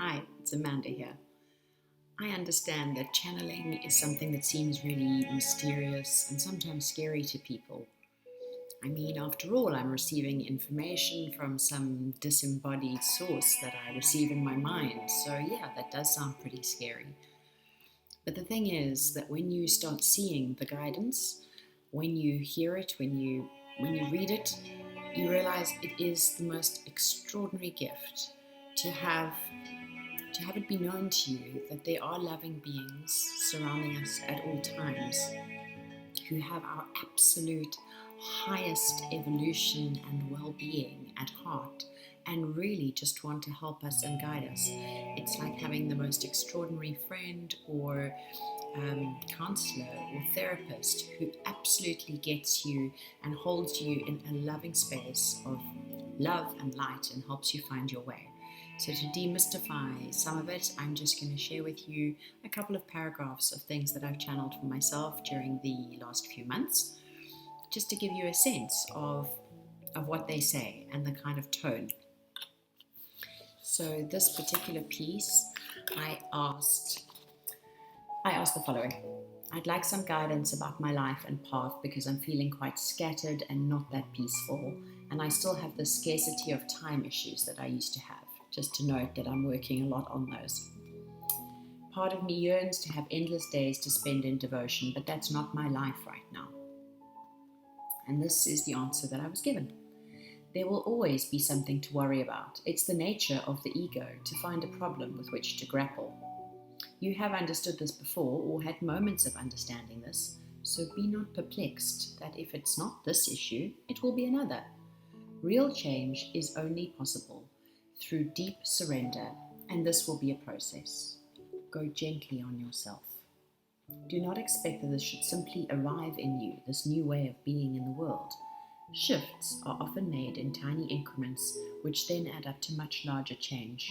Hi, it's Amanda here. I understand that channeling is something that seems really mysterious and sometimes scary to people. I mean, after all, I'm receiving information from some disembodied source that I receive in my mind. So, yeah, that does sound pretty scary. But the thing is that when you start seeing the guidance, when you hear it, when you read it, you realize it is the most extraordinary gift to have it be known to you that there are loving beings surrounding us at all times who have our absolute highest evolution and well-being at heart and really just want to help us and guide us. It's like having the most extraordinary friend or counselor or therapist who absolutely gets you and holds you in a loving space of love and light and helps you find your way. So to demystify some of it, I'm just going to share with you a couple of paragraphs of things that I've channeled for myself during the last few months, just to give you a sense of what they say and the kind of tone. So this particular piece, I asked the following. I'd like some guidance about my life and path because I'm feeling quite scattered and not that peaceful, and I still have the scarcity of time issues that I used to have. Just to note that I'm working a lot on those. Part of me yearns to have endless days to spend in devotion, but that's not my life right now. And this is the answer that I was given. There will always be something to worry about. It's the nature of the ego to find a problem with which to grapple. You have understood this before or had moments of understanding this, so be not perplexed that if it's not this issue, it will be another. Real change is only possible through deep surrender, and this will be a process. Go gently on yourself. Do not expect that this should simply arrive in you, this new way of being in the world. Shifts are often made in tiny increments, which then add up to much larger change.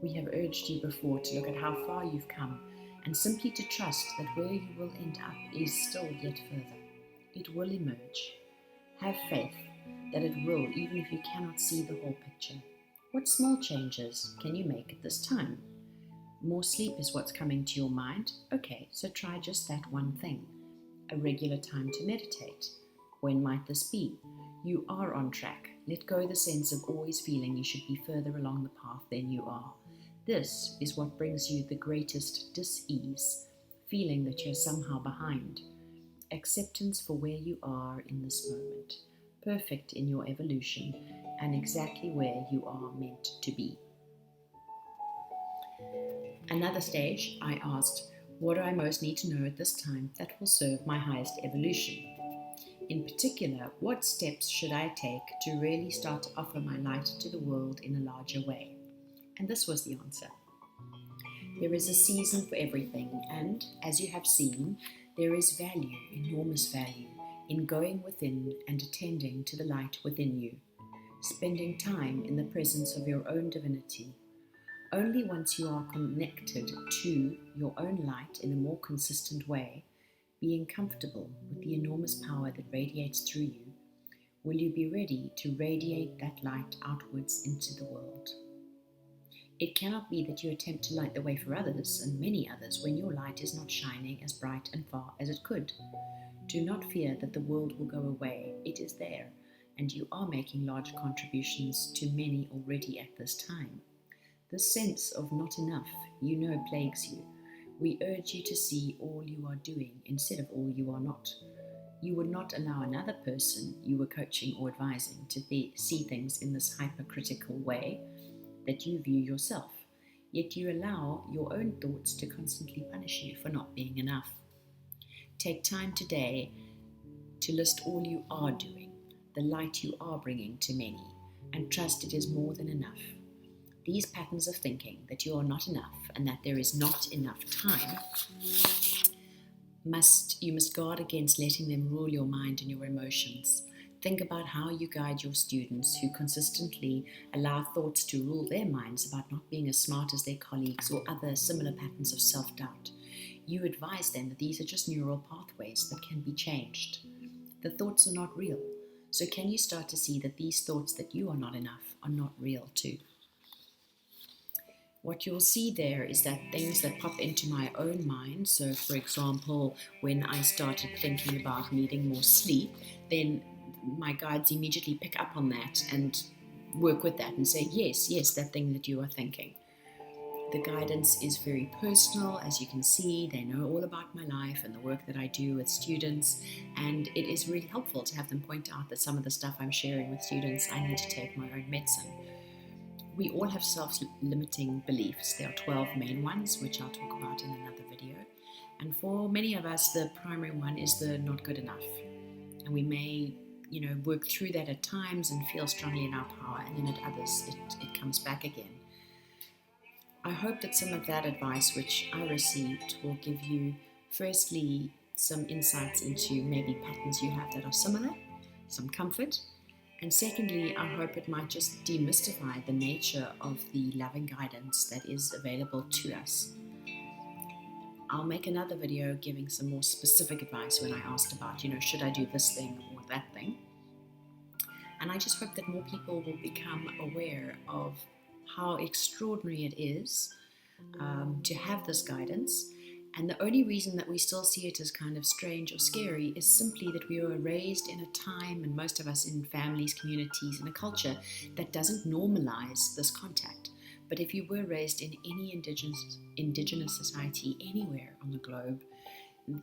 We have urged you before to look at how far you've come, and simply to trust that where you will end up is still yet further. It will emerge. Have faith that it will, even if you cannot see the whole picture. What small changes can you make at this time? More sleep is what's coming to your mind? Okay, so try just that one thing. A regular time to meditate. When might this be? You are on track. Let go the sense of always feeling you should be further along the path than you are. This is what brings you the greatest dis-ease, feeling that you're somehow behind. Acceptance for where you are in this moment, perfect in your evolution, and exactly where you are meant to be. Another stage, I asked, what do I most need to know at this time that will serve my highest evolution? In particular, what steps should I take to really start to offer my light to the world in a larger way? And this was the answer. There is a season for everything, and as you have seen, there is value, enormous value, in going within and attending to the light within you, spending time in the presence of your own divinity. Only once you are connected to your own light in a more consistent way, being comfortable with the enormous power that radiates through you, will you be ready to radiate that light outwards into the world. It cannot be that you attempt to light the way for others and many others when your light is not shining as bright and far as it could. Do not fear that the world will go away. It is there, and you are making large contributions to many already at this time. The sense of not enough, plagues you. We urge you to see all you are doing instead of all you are not. You would not allow another person you were coaching or advising to see things in this hypercritical way that you view yourself, yet you allow your own thoughts to constantly punish you for not being enough. Take time today to list all you are doing, the light you are bringing to many, and trust it is more than enough. These patterns of thinking that you are not enough and that there is not enough time, you must guard against letting them rule your mind and your emotions. Think about how you guide your students who consistently allow thoughts to rule their minds about not being as smart as their colleagues or other similar patterns of self-doubt. You advise them that these are just neural pathways that can be changed. The thoughts are not real. So can you start to see that these thoughts that you are not enough are not real too? what you'll see there is that things that pop into my own mind, so for example, when I started thinking about needing more sleep, then my guides immediately pick up on that and work with that and say, yes, that thing that you are thinking. The guidance is very personal, as you can see. They know all about my life and the work that I do with students, and it is really helpful to have them point out that some of the stuff I'm sharing with students, I need to take my own medicine. We all have self-limiting beliefs. There are 12 main ones, which I'll talk about in another video. And for many of us, the primary one is the not good enough. And we may, work through that at times and feel strongly in our power, and then at others, it comes back again. I hope that some of that advice which I received will give you, firstly, some insights into maybe patterns you have that are similar, some comfort, and secondly, I hope it might just demystify the nature of the loving guidance that is available to us. I'll make another video giving some more specific advice when I asked about, should I do this thing or that thing? And I just hope that more people will become aware of how extraordinary it is to have this guidance. And the only reason that we still see it as kind of strange or scary is simply that we were raised in a time, and most of us in families, communities, in a culture that doesn't normalize this contact. But if you were raised in any indigenous society anywhere on the globe,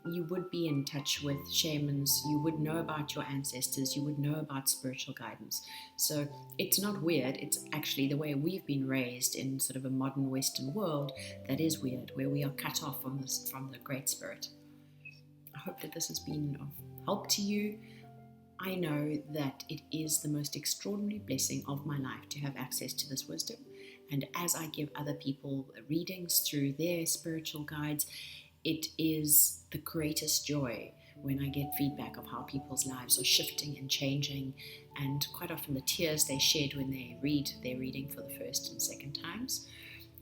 you would be in touch with shamans, you would know about your ancestors, you would know about spiritual guidance. So it's not weird, it's actually the way we've been raised in sort of a modern Western world that is weird, where we are cut off from the Great Spirit. I hope that this has been of help to you. I know that it is the most extraordinary blessing of my life to have access to this wisdom. And as I give other people readings through their spiritual guides, it is the greatest joy when I get feedback of how people's lives are shifting and changing, and quite often the tears they shed when they read their reading for the first and second times.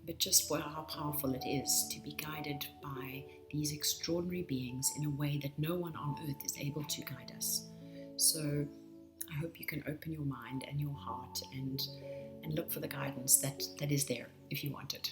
But just how powerful it is to be guided by these extraordinary beings in a way that no one on earth is able to guide us. So I hope you can open your mind and your heart and look for the guidance that is there if you want it.